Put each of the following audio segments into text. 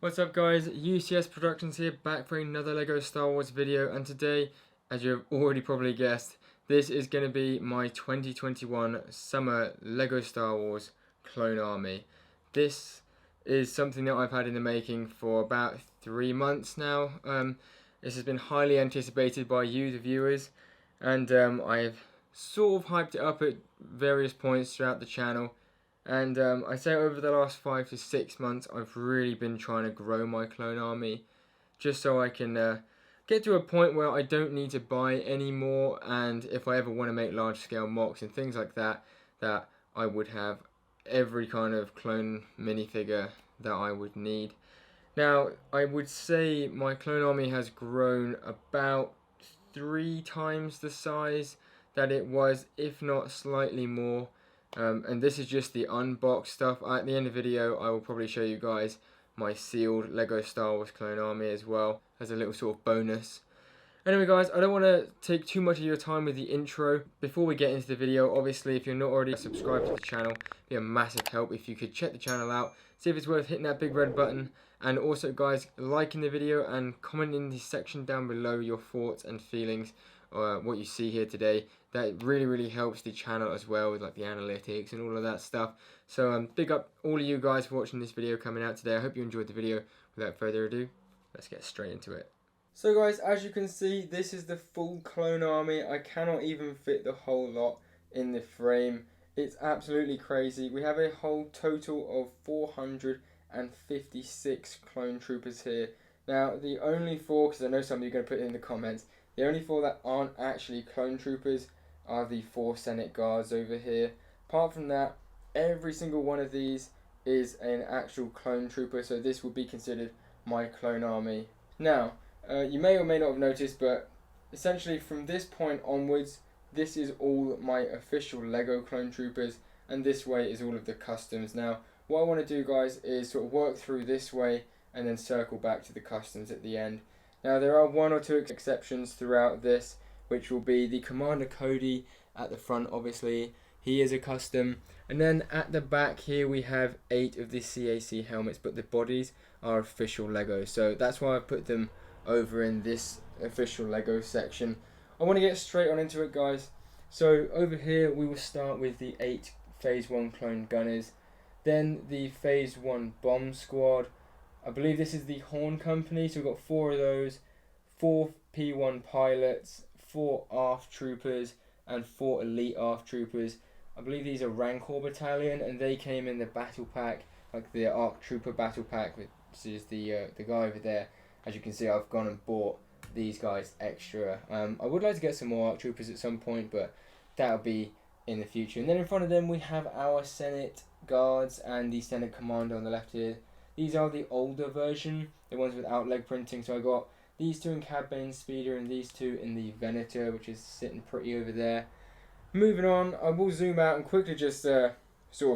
What's up guys, UCS Productions here, back for another LEGO Star Wars video, and today, as you've already probably guessed, this is going to be my 2021 summer LEGO Star Wars clone army. This is something that I've had in the making for about 3 months now. This has been highly anticipated by you, the viewers, and I've sort of hyped it up at various points throughout the channel. And I say over the last 5 to 6 months, I've really been trying to grow my clone army, just so I can get to a point where I don't need to buy any more, and if I ever want to make large scale mocks and things like that, that I would have every kind of clone minifigure that I would need. Now, I would say my clone army has grown about 3 times the size that it was, if not slightly more. And this is just the unboxed stuff. At the end of the video, I will probably show you guys my sealed LEGO Star Wars clone army as well, as a little sort of bonus. Anyway guys, I don't want to take too much of your time with the intro. Before we get into the video, obviously if you're not already subscribed to the channel, it'd be a massive help if you could check the channel out, see if it's worth hitting that big red button, and also guys, liking the video and comment in the section down below your thoughts and feelings, what you see here today. That really helps the channel as well, with like the analytics and all of that stuff. So big up all of you guys for watching this video coming out today. I hope you enjoyed the video. Without further ado, let's get straight into it. So guys, as you can see, this is the full clone army. I cannot even fit the whole lot in the frame. It's absolutely crazy. We have a whole total of 456 clone troopers here. Now, the only 4, because I know some of you are going to put it in the comments, the only 4 that aren't actually clone troopers are the 4 Senate guards over here. Apart from that, every single one of these is an actual clone trooper, so this would be considered my clone army. Now, you may or may not have noticed, but essentially from this point onwards, this is all my official LEGO clone troopers, and this way is all of the customs. Now, what I want to do guys is sort of work through this way and then circle back to the customs at the end. Now, there are 1 or 2 exceptions throughout this, which will be the Commander Cody at the front, obviously. He is a custom. And then at the back here we have 8 of the CAC helmets, but the bodies are official LEGO. So that's why I put them over in this official LEGO section. I want to get straight on into it guys. So over here we will start with the 8 Phase 1 clone gunners. Then the Phase 1 bomb squad. I believe this is the Horn Company, so we've got 4 of those, 4 P1 pilots, 4 ARF troopers, and 4 elite ARF troopers. I believe these are Rancor Battalion, and they came in the battle pack, like the ARC Trooper battle pack, which is the guy over there. As you can see, I've gone and bought these guys extra. I would like to get some more ARC troopers at some point, but that'll be in the future. And then in front of them we have our Senate guards and the Senate commander on the left here. These are the older version, the ones without leg printing. So I got these 2 in Cad Bane Speeder and these 2 in the Venator, which is sitting pretty over there. Moving on, I will zoom out and quickly just sort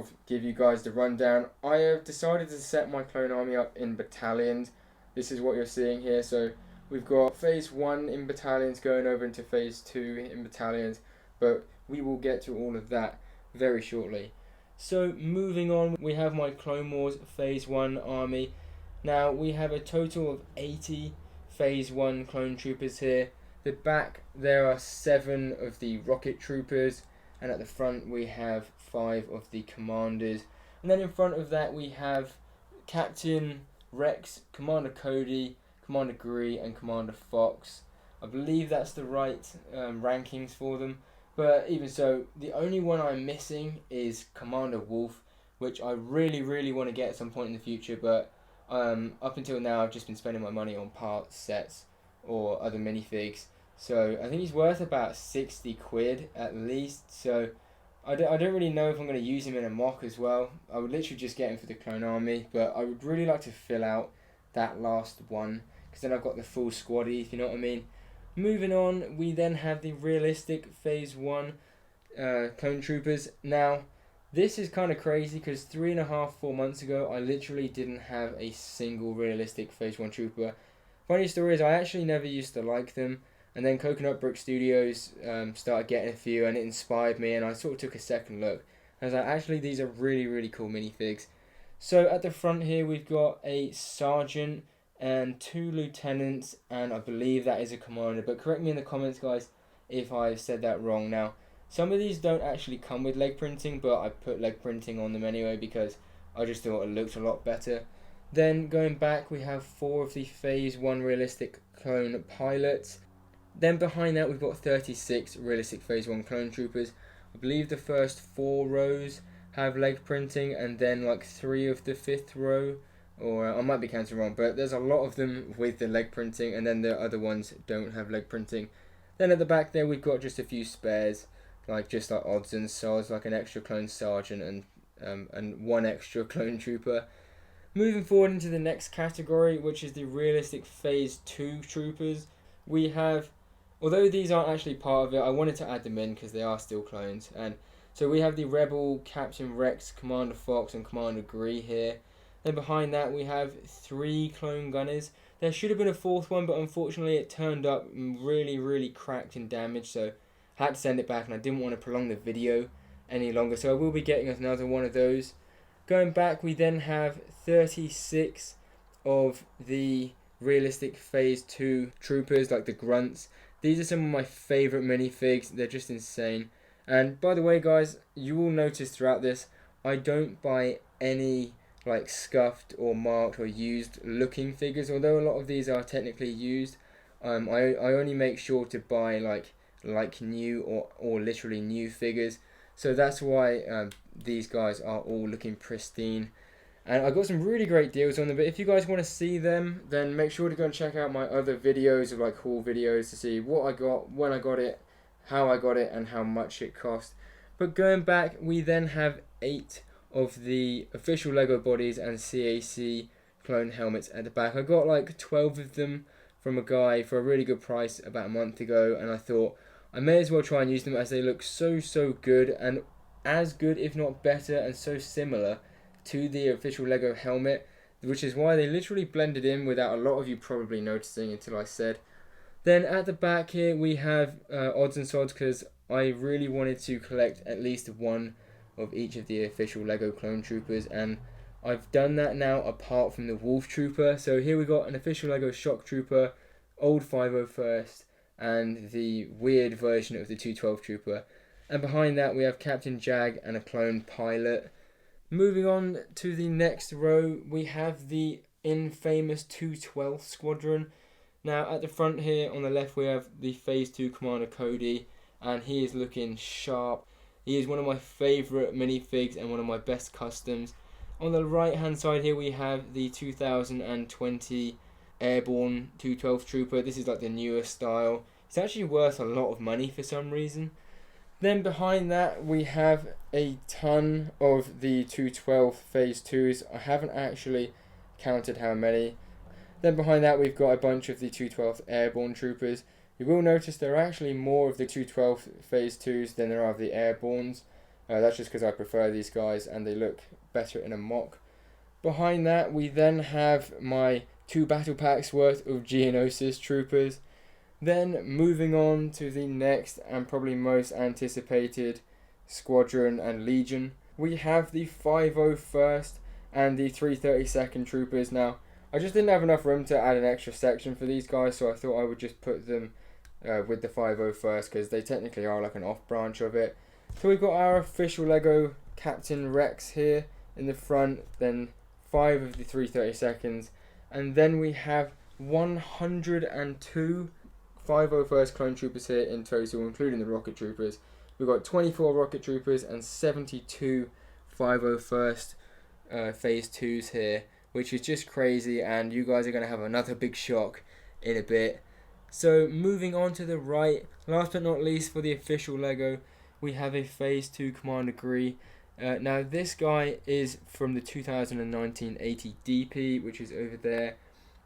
of give you guys the rundown. I have decided to set my clone army up in battalions. This is what you're seeing here. So we've got Phase 1 in battalions going over into Phase 2 in battalions, but we will get to all of that very shortly. So moving on, we have my Clone Wars Phase 1 army. Now we have a total of 80 Phase 1 clone troopers here. The back there are 7 of the rocket troopers, and at the front we have 5 of the commanders. And then in front of that we have Captain Rex, Commander Cody, Commander Gree, and Commander Fox. I believe that's the right rankings for them. But even so, the only one I'm missing is Commander Wolf, which I really want to get at some point in the future, but up until now I've just been spending my money on parts, sets, or other minifigs. So I think he's worth about 60 quid at least, so I don't really know if I'm going to use him in a mock as well. I would literally just get him for the clone army, but I would really like to fill out that last one, because then I've got the full squaddy, if you know what I mean. Moving on, we then have the realistic Phase 1 clone troopers. Now, this is kind of crazy because 3.5-4 months ago, I literally didn't have a single realistic Phase 1 trooper. Funny story is, I actually never used to like them, and then Coconut Brick Studios started getting a few, and it inspired me, and I sort of took a second look. I was like, actually, these are really cool minifigs. So at the front here we've got a sergeant and 2 lieutenants, and I believe that is a commander, but correct me in the comments guys if I said that wrong. Now some of these don't actually come with leg printing, but I put leg printing on them anyway because I just thought it looked a lot better. Then going back we have 4 of the phase 1 realistic clone pilots. Then behind that we've got 36 realistic phase 1 clone troopers. I believe the first 4 rows have leg printing, and then like 3 of the 5th row, or I might be counting wrong, but there's a lot of them with the leg printing, and then the other ones don't have leg printing. Then at the back there we've got just a few spares, like just like odds and sods, like an extra clone sergeant and 1 extra clone trooper. Moving forward into the next category, which is the realistic phase 2 troopers, we have, although these aren't actually part of it, I wanted to add them in because they are still clones. And so we have the Rebel, Captain Rex, Commander Fox, and Commander Gree here. Then behind that we have 3 clone gunners. There should have been a 4th one, but unfortunately it turned up really cracked and damaged, so I had to send it back, and I didn't want to prolong the video any longer, so I will be getting another one of those. Going back, we then have 36 of the realistic phase 2 troopers, like the grunts. These are some of my favourite minifigs. They're just insane. And by the way guys, you will notice throughout this, I don't buy any like scuffed or marked or used looking figures, although a lot of these are technically used. I only make sure to buy like new or literally new figures. So that's why these guys are all looking pristine. And I got some really great deals on them, but if you guys want to see them, then make sure to go and check out my other videos of like haul videos to see what I got, when I got it, how I got it, and how much it cost. But going back, we then have 8 of the official LEGO bodies and CAC clone helmets at the back. I got like 12 of them from a guy for a really good price about a month ago, and I thought I may as well try and use them as they look so good, and as good if not better and so similar to the official LEGO helmet, which is why they literally blended in without a lot of you probably noticing until I said. Then at the back here we have odds and sods, because I really wanted to collect at least 1 of each of the official LEGO clone troopers, and I've done that now apart from the Wolf Trooper. So here we got an official LEGO Shock Trooper, old 501st, and the weird version of the 212 Trooper. And behind that we have Captain Jag and a clone pilot. Moving on to the next row, we have the infamous 212th Squadron. Now at the front here on the left we have the Phase 2 Commander Cody, and he is looking sharp. He is one of my favourite minifigs and one of my best customs. On the right hand side here we have the 2020 Airborne 212th Trooper. This is like the newer style. It's actually worth a lot of money for some reason. Then behind that we have a ton of the 212 Phase 2s. I haven't actually counted how many. Then behind that we've got a bunch of the 212 Airborne Troopers. You will notice there are actually more of the 212 Phase 2s than there are of the Airbornes. That's just because I prefer these guys and they look better in a mock. Behind that we then have my 2 battle packs worth of Geonosis Troopers. Then moving on to the next and probably most anticipated Squadron and Legion, we have the 501st and the 332nd Troopers. Now I just didn't have enough room to add an extra section for these guys, so I thought I would just put them with the 501st because they technically are like an off branch of it. So we've got our official LEGO Captain Rex here in the front, then 5 of the 332nds, and then we have 102 501st clone troopers here in total, including the rocket troopers. We've got 24 rocket troopers and 72 501st Phase 2s here, which is just crazy, and you guys are going to have another big shock in a bit. So moving on to the right, last but not least for the official LEGO, we have a Phase 2 Commander Gree. Now this guy is from the 2019 80 DP, which is over there.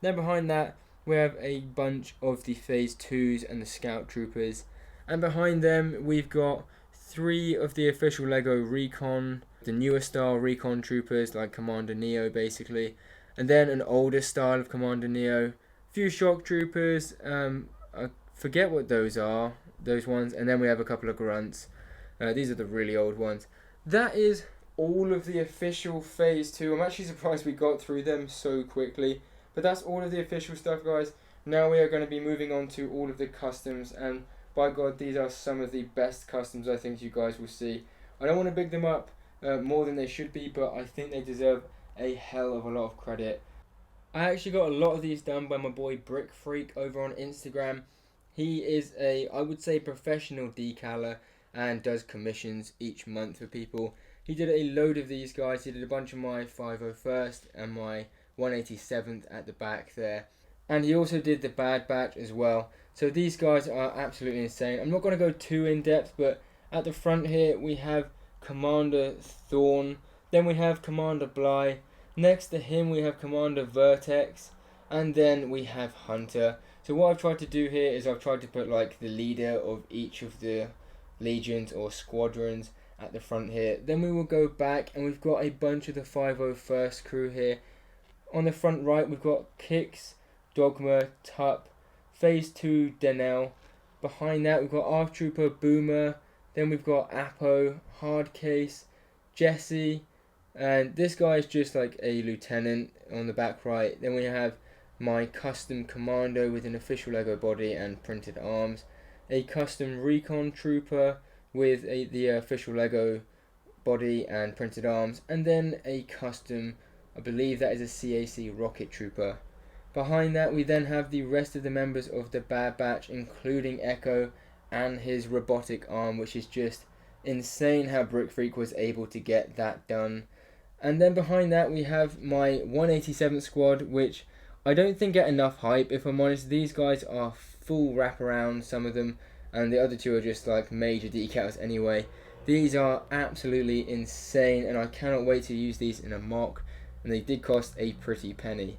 Then behind that we have a bunch of the Phase 2s and the Scout Troopers. And behind them we've got 3 of the official LEGO Recon, the newer style Recon Troopers like Commander Neo basically. And then an older style of Commander Neo. A few Shock Troopers, I forget what those are, those ones. And then we have a couple of Grunts. These are the really old ones. That is all of the official Phase 2. I'm actually surprised we got through them so quickly. But that's all of the official stuff, guys. Now we are going to be moving on to all of the customs. And by God, these are some of the best customs I think you guys will see. I don't want to big them up more than they should be, but I think they deserve a hell of a lot of credit. I actually got a lot of these done by my boy Bricklink over on Instagram. He is I would say, professional decaler and does commissions each month for people. He did a load of these guys. He did a bunch of my 501st and my 187th at the back there. And he also did the Bad Batch as well. So these guys are absolutely insane. I'm not going to go too in depth, but at the front here we have Commander Thorn. Then we have Commander Bly. Next to him we have Commander Vertex. And then we have Hunter. So what I've tried to do here is I've tried to put like the leader of each of the legions or squadrons at the front here. Then we will go back and we've got a bunch of the 501st crew here. On the front right we've got Kix, Dogma, Tup, Phase 2 Denell. Behind that we've got ARC Trooper Boomer. Then we've got Apo, Hardcase, Jesse, and this guy is just like a lieutenant on the back right. Then we have my custom commando with an official Lego body and printed arms, a custom recon trooper with the official Lego body and printed arms, and then a custom, I believe that is a CAC rocket trooper. Behind that we then have the rest of the members of the Bad Batch, including Echo and his robotic arm, which is just insane how Bricklink was able to get that done. And then behind that we have my 187th squad, which I don't think get enough hype, if I'm honest. These guys are full wraparound, some of them, and the other two are just like major decals anyway. These are absolutely insane, and I cannot wait to use these in a mock, and they did cost a pretty penny.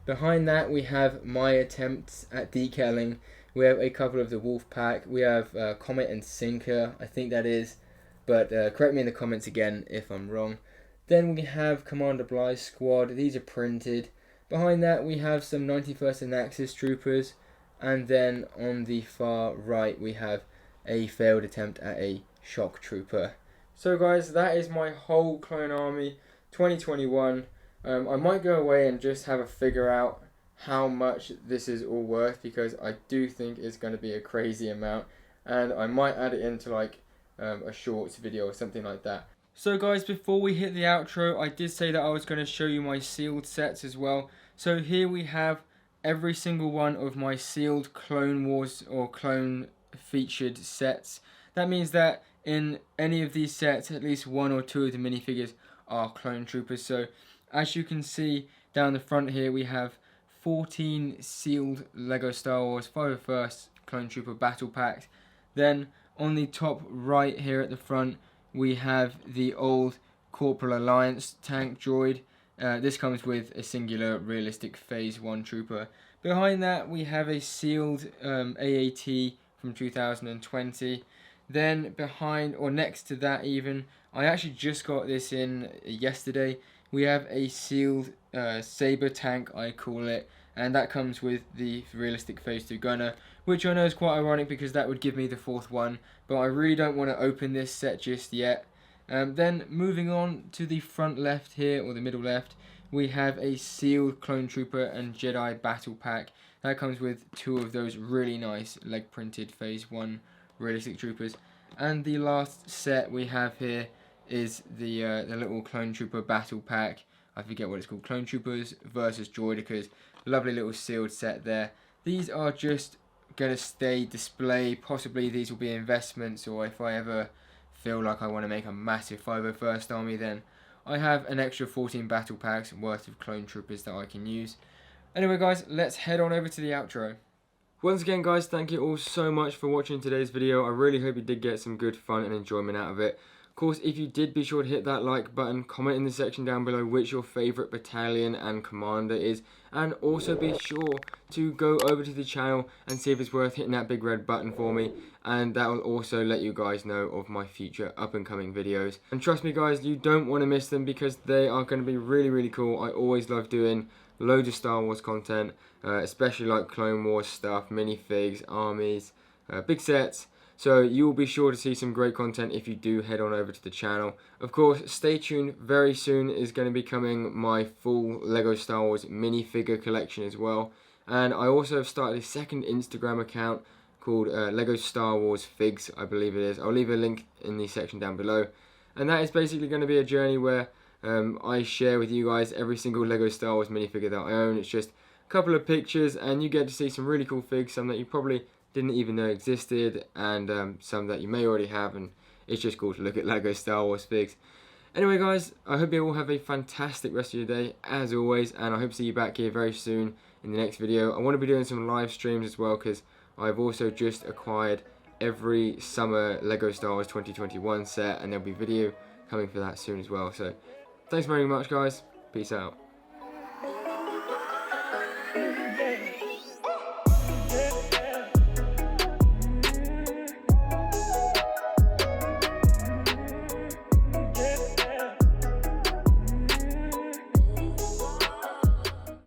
Behind that we have my attempts at decaling. We have a couple of the Wolf Pack. We have Comet and Sinker, I think that is, but correct me in the comments again if I'm wrong. Then we have Commander Bly's squad. These are printed. Behind that we have some 91st and Axis troopers, and then on the far right we have a failed attempt at a shock trooper. So guys, that is my whole clone army 2021. I might go away and just have a figure out how much this is all worth, because I do think it's going to be a crazy amount, and I might add it into like a shorts video or something like that. So guys, before we hit the outro, I did say that I was going to show you my sealed sets as well. So here we have every single one of my sealed Clone Wars or clone featured sets. That means that in any of these sets, at least one or two of the minifigures are clone troopers. So as you can see down the front here, we have 14 sealed Lego Star Wars 501st Clone Trooper Battle Packs. Then on the top right here at the front, we have the old Corporal Alliance tank droid. This comes with a singular realistic Phase 1 trooper. Behind that we have a sealed AAT from 2020. Then behind, or next to that even, I actually just got this in yesterday. We have a sealed Saber tank, I call it, and that comes with the realistic Phase 2 gunner, which I know is quite ironic because that would give me the fourth one, but I really don't want to open this set just yet. Then moving on to the front left here, or the middle left, we have a sealed Clone Trooper and Jedi Battle Pack. That comes with two of those really nice leg printed Phase 1 realistic troopers. And the last set we have here is the little Clone Trooper Battle Pack. I forget what it's called, Clone Troopers versus Droidicas. Lovely little sealed set there. These are just going to stay display. Possibly these will be investments, or if I ever feel like I want to make a massive 501st army, then I have an extra 14 battle packs worth of Clone Troopers that I can use. Anyway guys, let's head on over to the outro. Once again guys, thank you all so much for watching today's video. I really hope you did get some good fun and enjoyment out of it. Of course, if you did, be sure to hit that like button, comment in the section down below which your favourite battalion and commander is, and also be sure to go over to the channel and see if it's worth hitting that big red button for me, and that will also let you guys know of my future up and coming videos. And trust me guys, you don't want to miss them because they are going to be really, really cool. I always love doing loads of Star Wars content, especially like Clone Wars stuff, minifigs, armies, big sets. So you will be sure to see some great content if you do head on over to the channel. Of course, stay tuned. Very soon is going to be coming my full Lego Star Wars minifigure collection as well. And I also have started a second Instagram account called Lego Star Wars Figs, I believe it is. I'll leave a link in the section down below. And that is basically going to be a journey where I share with you guys every single Lego Star Wars minifigure that I own. It's just a couple of pictures and you get to see some really cool figs, some that you probably didn't even know existed, and some that you may already have, and it's just cool to look at Lego Star Wars figs. Anyway guys, I hope you all have a fantastic rest of your day as always, and I hope to see you back here very soon in the next video. I want to be doing some live streams as well because I've also just acquired every summer Lego Star Wars 2021 set, and there'll be video coming for that soon as well. So thanks very much guys, peace out.